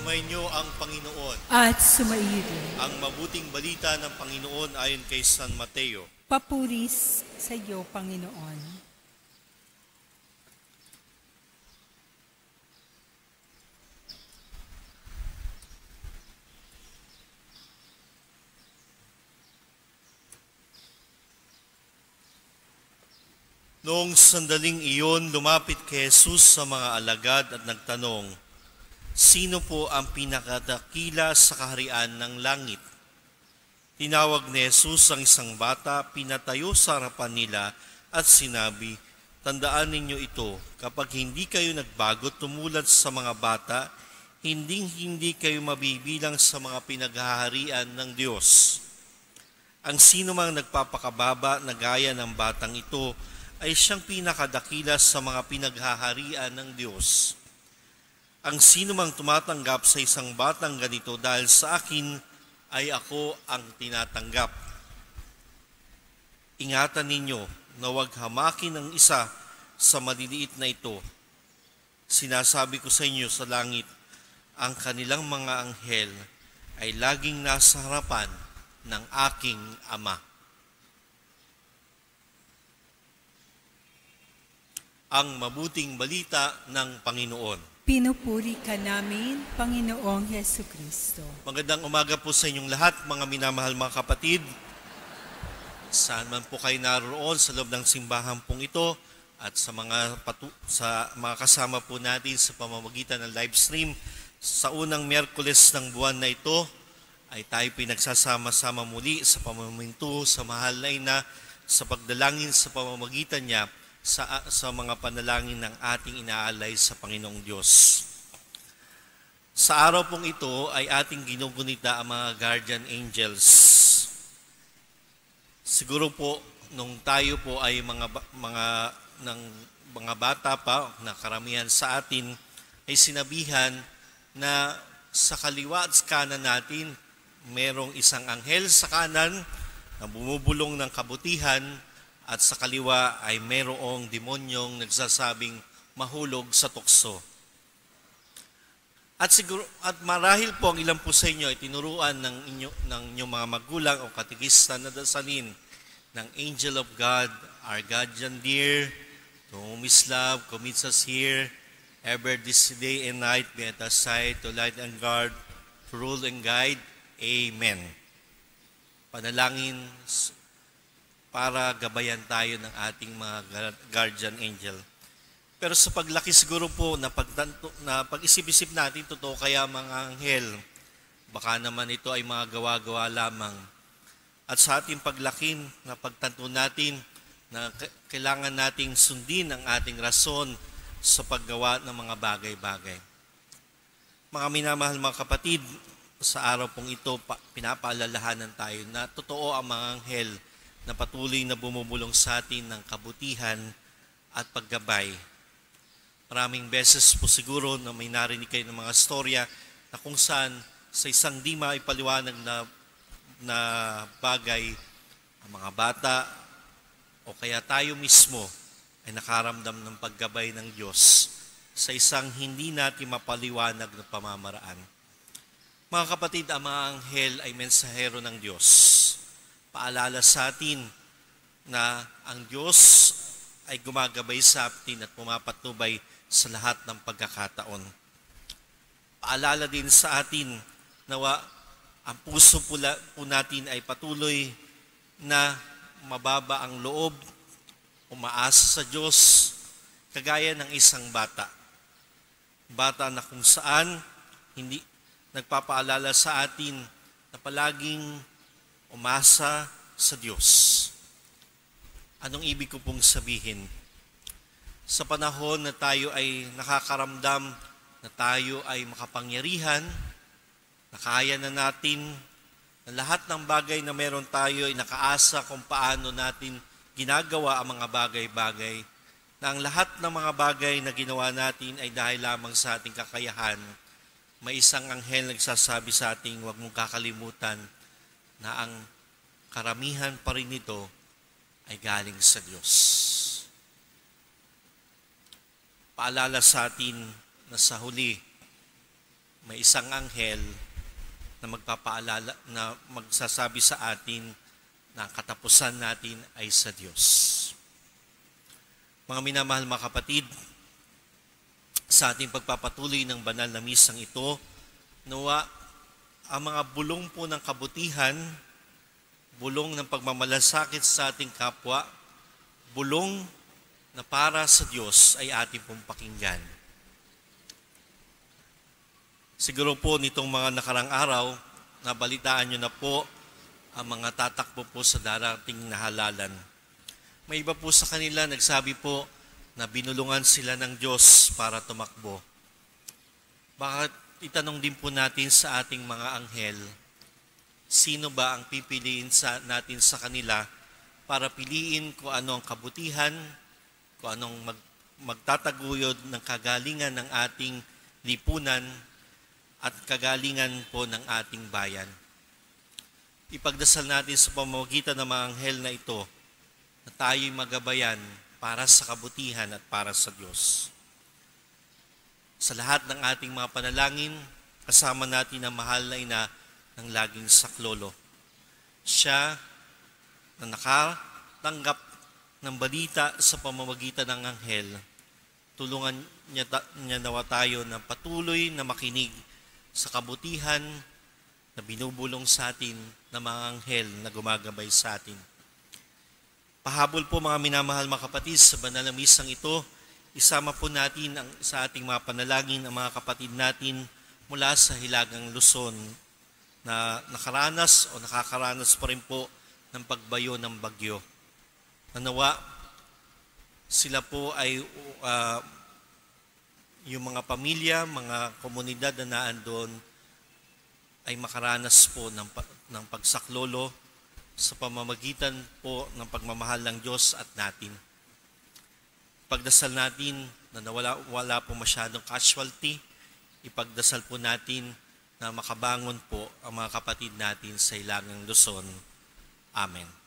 Sumainyo ang Panginoon. At sumairi. Ang mabuting balita ng Panginoon ayon kay San Mateo. Papuris sa iyo, Panginoon. Noong sandaling iyon, lumapit kay Jesus sa mga alagad at nagtanong, "Sino po ang pinakadakila sa kaharian ng langit?" Tinawag ni Jesus ang isang bata, pinatayo sa harapan nila at sinabi, "Tandaan ninyo ito, kapag hindi kayo nagbago tumulad sa mga bata, hindi kayo mabibilang sa mga pinaghaharian ng Diyos. Ang sino mang nagpapakababa na gaya ng batang ito ay siyang pinakadakila sa mga pinaghaharian ng Diyos. Ang sino mang tumatanggap sa isang batang ganito dahil sa akin, ay ako ang tinatanggap. Ingatan ninyo na huwag hamakin ng isa sa maliliit na ito. Sinasabi ko sa inyo sa langit, ang kanilang mga anghel ay laging nasa harapan ng aking Ama." Ang mabuting balita ng Panginoon. Pinupuri ka namin, Panginoong Hesukristo. Magandang umaga po sa inyong lahat, mga minamahal mga kapatid. Saan man po kayo naroon sa loob ng simbahan pong ito at sa mga kasama po natin sa pamamagitan ng live stream. Sa unang Miyerkules ng buwan na ito ay tayo pinagsasama-sama muli sa pamaminto sa mahal na ina sa pagdalangin sa pamamagitan niya sa mga panalangin ng ating inaalay sa Panginoong Diyos. Sa araw pong ito ay ating ginugunita ang mga guardian angels. Siguro po nung tayo po ay mga bata pa na karamihan sa atin ay sinabihan na sa kaliwa at sa kanan natin merong isang anghel sa kanan na bumubulong ng kabutihan, at sa kaliwa ay mayroong demonyong nagsasabing mahulog sa tukso. At marahil po ang ilan po sa inyo ay tinuruan ng inyong mga magulang o katekista na dasalin ng Angel of God, our guardian dear, to whom is love, commits us here, ever this day and night be at our side, to light and guard, to rule and guide. Amen. Panalangin para gabayan tayo ng ating mga guardian angel. Pero sa paglaki siguro po na pag-isip-isip natin, totoo kaya mga anghel? Baka naman ito ay mga gawa-gawa lamang. At sa ating paglaki na pagtanto natin na kailangan nating sundin ang ating rason sa paggawa ng mga bagay-bagay. Mga minamahal mga kapatid, sa araw pong ito pinapaalalahanan tayo na totoo ang mga anghel na patuloy na bumubulong sa atin ng kabutihan at paggabay. Maraming beses po siguro na may narinig kayo ng mga storya na kung saan sa isang di maipaliwanag na bagay, ang mga bata o kaya tayo mismo ay nakaramdam ng paggabay ng Diyos sa isang hindi natin mapaliwanag na pamamaraan. Mga kapatid, ang mga anghel ay mensahero ng Diyos. Paalala sa atin na ang Diyos ay gumagabay sa atin at pumapatnubay sa lahat ng pagkakataon. Paalala din sa atin na ang puso po natin ay patuloy na mababa ang loob, umaasa sa Diyos, kagaya ng isang bata. Bata na kung saan hindi nagpapaalala sa atin na palaging umasa sa Diyos. Anong ibig ko pong sabihin? Sa panahon na tayo ay nakakaramdam na tayo ay makapangyarihan, nakaya na natin na lahat ng bagay na meron tayo ay nakaasa kung paano natin ginagawa ang mga bagay-bagay, na ang lahat ng mga bagay na ginawa natin ay dahil lamang sa ating kakayahan. May isang anghel nagsasabi sa ating huwag mong kakalimutan na ang karamihan pa rin nito ay galing sa Diyos. Paalala sa atin na sa huli, may isang anghel na magpapaalala, na magsasabi sa atin na ang katapusan natin ay sa Diyos. Mga minamahal mga kapatid, sa ating pagpapatuloy ng banal na misang ito, nawa ang mga bulong po ng kabutihan, bulong ng pagmamalasakit sa ating kapwa, bulong na para sa Diyos ay ating pong pakinggan. Siguro po nitong mga nakarang araw, nabalitaan nyo na po ang mga tatakbo po sa darating na halalan. May iba po sa kanila nagsabi po na binulungan sila ng Diyos para tumakbo. Bakit itanong din po natin sa ating mga anghel, sino ba ang pipiliin natin sa kanila para piliin kung ano ang kabutihan, kung anong magtataguyod ng kagalingan ng ating lipunan at kagalingan po ng ating bayan. Ipagdasal natin sa pamamagitan ng mga anghel na ito na tayo'y magabayan para sa kabutihan at para sa Diyos. Sa lahat ng ating mga panalangin, kasama natin ang mahal na ina ng laging saklolo. Siya na nakatanggap ng balita sa pamamagitan ng anghel, tulungan niya nawa tayo na patuloy na makinig sa kabutihan na binubulong sa atin ng mga anghel na gumagabay sa atin. Pahabol po mga minamahal mga kapatid, sa banal na misang ito, isama po natin sa ating mga panalangin ang mga kapatid natin mula sa Hilagang Luzon na nakaranas o nakakaranas pa rin po ng pagbayo ng bagyo. Nanawa sila po ay yung mga pamilya, mga komunidad na naandun ay makaranas po ng pagsaklolo sa pamamagitan po ng pagmamahal ng Diyos at natin. Pagdasal natin na wala po masyadong casualty, ipagdasal po natin na makabangon po ang mga kapatid natin sa Hilagang Luzon. Amen.